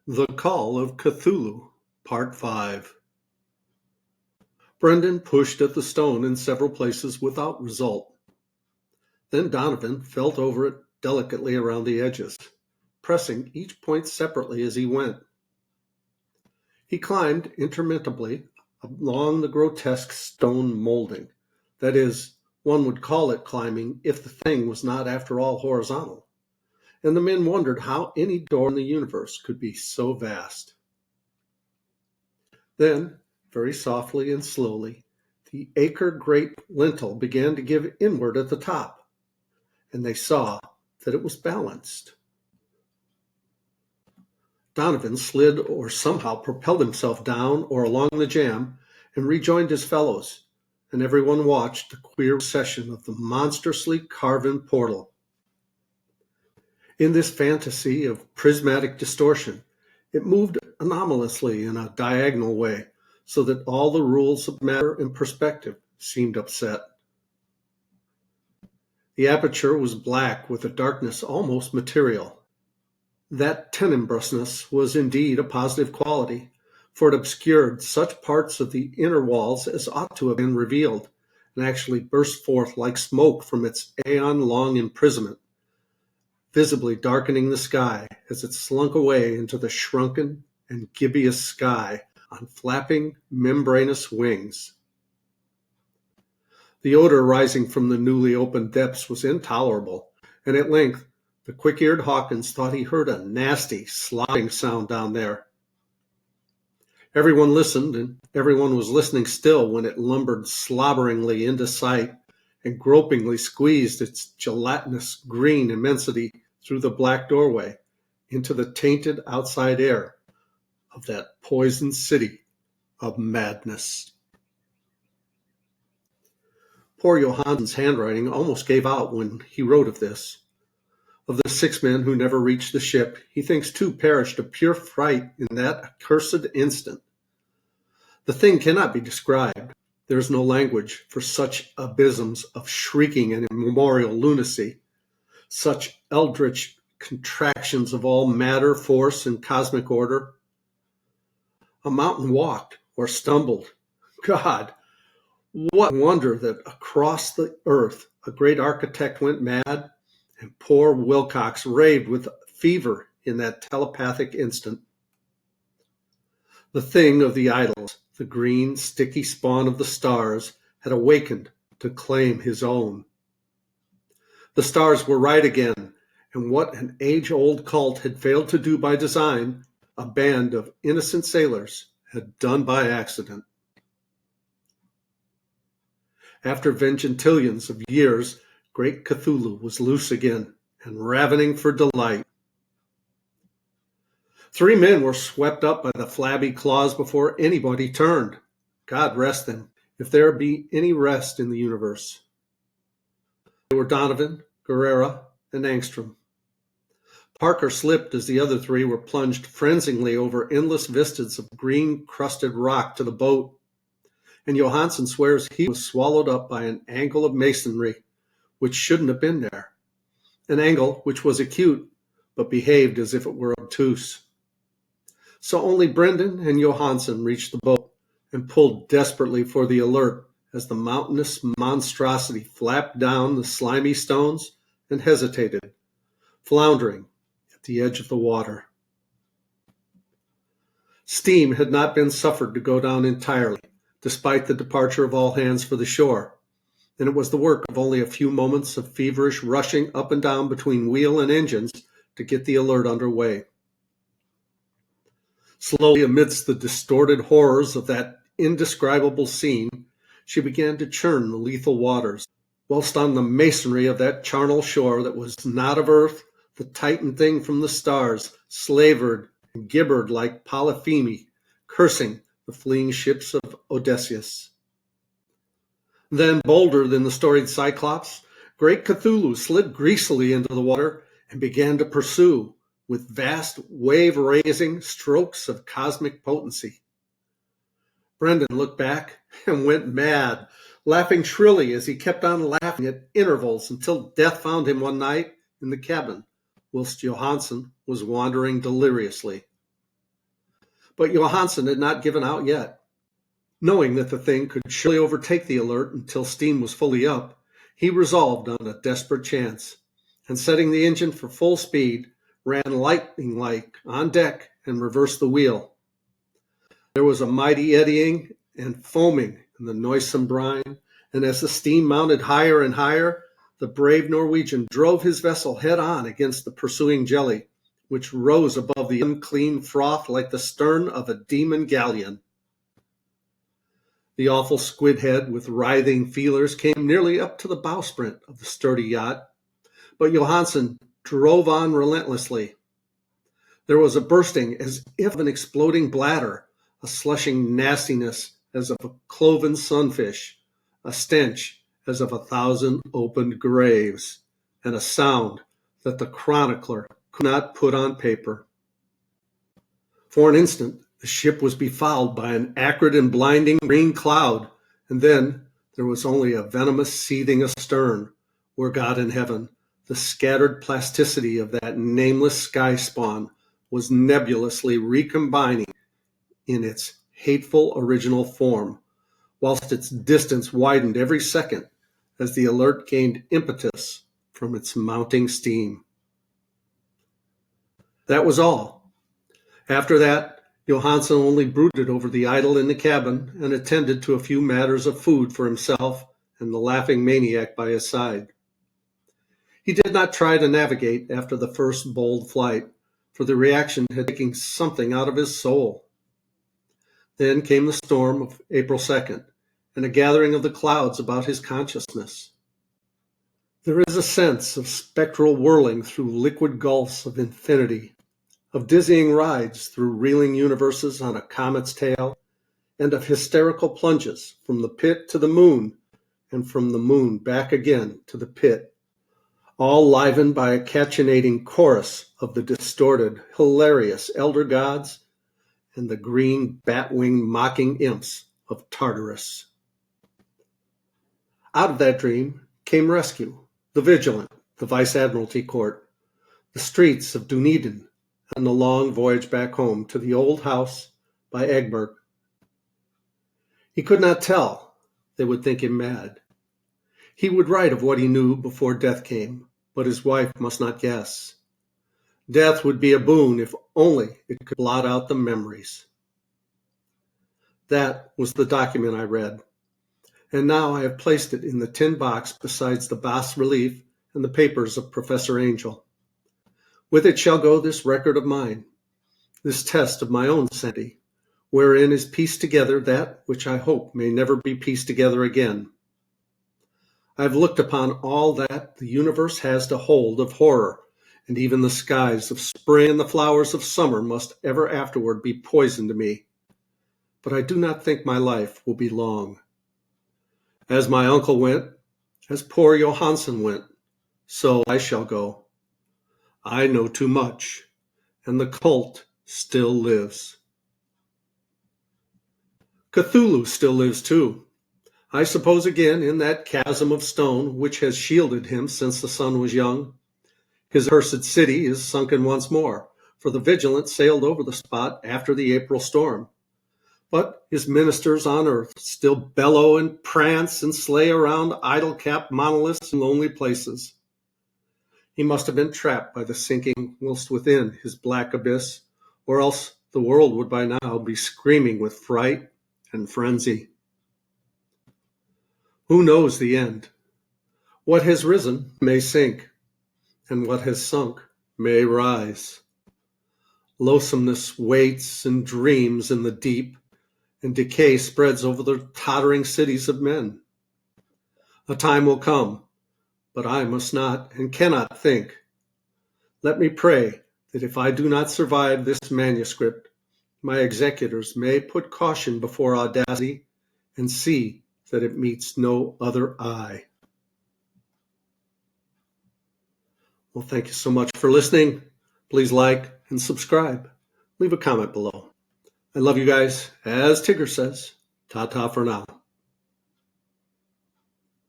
The Call of Cthulhu, Part 5. Brendan pushed at the stone in several places without result. Then Donovan felt over it delicately around the edges, pressing each point separately as he went. He climbed interminably along the grotesque stone molding. That is, one would call it climbing if the thing was not after all horizontal. And the men wondered how any door in the universe could be so vast. Then, very softly and slowly, the acre-great lintel began to give inward at the top, and they saw that it was balanced. Donovan slid or somehow propelled himself down or along the jamb and rejoined his fellows, and everyone watched the queer procession of the monstrously carven portal. In this fantasy of prismatic distortion, it moved anomalously in a diagonal way, so that all the rules of matter and perspective seemed upset. The aperture was black with a darkness almost material. That tenebriousness was indeed a positive quality, for it obscured such parts of the inner walls as ought to have been revealed, and actually burst forth like smoke from its aeon-long imprisonment, visibly darkening the sky as it slunk away into the shrunken and gibbous sky on flapping, membranous wings. The odor rising from the newly opened depths was intolerable, and at length the quick-eared Hawkins thought he heard a nasty, slopping sound down there. Everyone listened, and everyone was listening still when it lumbered slobberingly into sight and gropingly squeezed its gelatinous green immensity through the black doorway into the tainted outside air of that poisoned city of madness. Poor Johansen's handwriting almost gave out when he wrote of this. Of the 6 men who never reached the ship, he thinks 2 perished of pure fright in that accursed instant. The thing cannot be described. There is no language for such abysms of shrieking and immemorial lunacy, such eldritch contractions of all matter, force, and cosmic order. A mountain walked or stumbled. God, what wonder that across the earth a great architect went mad, and poor Wilcox raved with fever in that telepathic instant. The thing of the idols, the green, sticky spawn of the stars, had awakened to claim his own. The stars were right again, and what an age-old cult had failed to do by design, a band of innocent sailors had done by accident. After vengeantillions of years, great Cthulhu was loose again and ravening for delight. 3 men were swept up by the flabby claws before anybody turned. God rest them, if there be any rest in the universe. They were Donovan, Guerrera, and Angstrom. Parker slipped as the other 3 were plunged frenziedly over endless vistas of green-crusted rock to the boat, and Johansen swears he was swallowed up by an angle of masonry which shouldn't have been there, an angle which was acute but behaved as if it were obtuse. So only Brendan and Johansen reached the boat and pulled desperately for the Alert as the mountainous monstrosity flapped down the slimy stones and hesitated, floundering at the edge of the water. Steam had not been suffered to go down entirely, despite the departure of all hands for the shore, and it was the work of only a few moments of feverish rushing up and down between wheel and engines to get the Alert under way. Slowly, amidst the distorted horrors of that indescribable scene, she began to churn the lethal waters, whilst on the masonry of that charnel shore that was not of earth, the Titan thing from the stars slavered and gibbered like Polypheme, cursing the fleeing ships of Odysseus. Then, bolder than the storied Cyclops, great Cthulhu slid greasily into the water and began to pursue, with vast wave-raising strokes of cosmic potency. Brendan looked back and went mad, laughing shrilly as he kept on laughing at intervals until death found him one night in the cabin, whilst Johansen was wandering deliriously. But Johansen had not given out yet. Knowing that the thing could surely overtake the Alert until steam was fully up, he resolved on a desperate chance, and setting the engine for full speed, ran lightning-like on deck and reversed the wheel. There was a mighty eddying and foaming in the noisome brine, and as the steam mounted higher and higher, the brave Norwegian drove his vessel head-on against the pursuing jelly, which rose above the unclean froth like the stern of a demon galleon. The awful squid head with writhing feelers came nearly up to the bowsprit of the sturdy yacht, but Johansen drove on relentlessly. There was a bursting as if of an exploding bladder, a slushing nastiness as of a cloven sunfish, a stench as of 1,000 opened graves, and a sound that the chronicler could not put on paper. For an instant, the ship was befouled by an acrid and blinding green cloud, and then there was only a venomous seething astern, where God in heaven, the scattered plasticity of that nameless sky spawn, was nebulously recombining in its hateful original form, whilst its distance widened every second as the Alert gained impetus from its mounting steam. That was all. After that, Johansen only brooded over the idol in the cabin and attended to a few matters of food for himself and the laughing maniac by his side. He did not try to navigate after the first bold flight, for the reaction had taken something out of his soul. Then came the storm of April 2nd, and a gathering of the clouds about his consciousness. There is a sense of spectral whirling through liquid gulfs of infinity, of dizzying rides through reeling universes on a comet's tail, and of hysterical plunges from the pit to the moon, and from the moon back again to the pit, all livened by a cachinnating chorus of the distorted, hilarious elder gods and the green bat-winged mocking imps of Tartarus. Out of that dream came rescue, the Vigilant, the Vice-Admiralty Court, the streets of Dunedin, and the long voyage back home to the old house by Egbert. He could not tell. They would think him mad. He would write of what he knew before death came, but his wife must not guess. Death would be a boon if only it could blot out the memories. That was the document I read, and now I have placed it in the tin box besides the bas-relief and the papers of Professor Angel. With it shall go this record of mine, this test of my own sanity, wherein is pieced together that which I hope may never be pieced together again. I have looked upon all that the universe has to hold of horror, and even the skies of spring and the flowers of summer must ever afterward be poison to me. But I do not think my life will be long. As my uncle went, as poor Johansen went, so I shall go. I know too much, and the cult still lives. Cthulhu still lives too. I suppose again in that chasm of stone which has shielded him since the sun was young. His accursed city is sunken once more, for the Vigilant sailed over the spot after the April storm. But his ministers on earth still bellow and prance and slay around idol-capped monoliths in lonely places. He must have been trapped by the sinking whilst within his black abyss, or else the world would by now be screaming with fright and frenzy. Who knows the end? What has risen may sink, and what has sunk may rise. Loathsomeness waits and dreams in the deep, and decay spreads over the tottering cities of men. A time will come, but I must not and cannot think. Let me pray that if I do not survive this manuscript, my executors may put caution before audacity and see that it meets no other eye. Well, thank you so much for listening. Please like and subscribe. Leave a comment below. I love you guys. As Tigger says, ta-ta for now.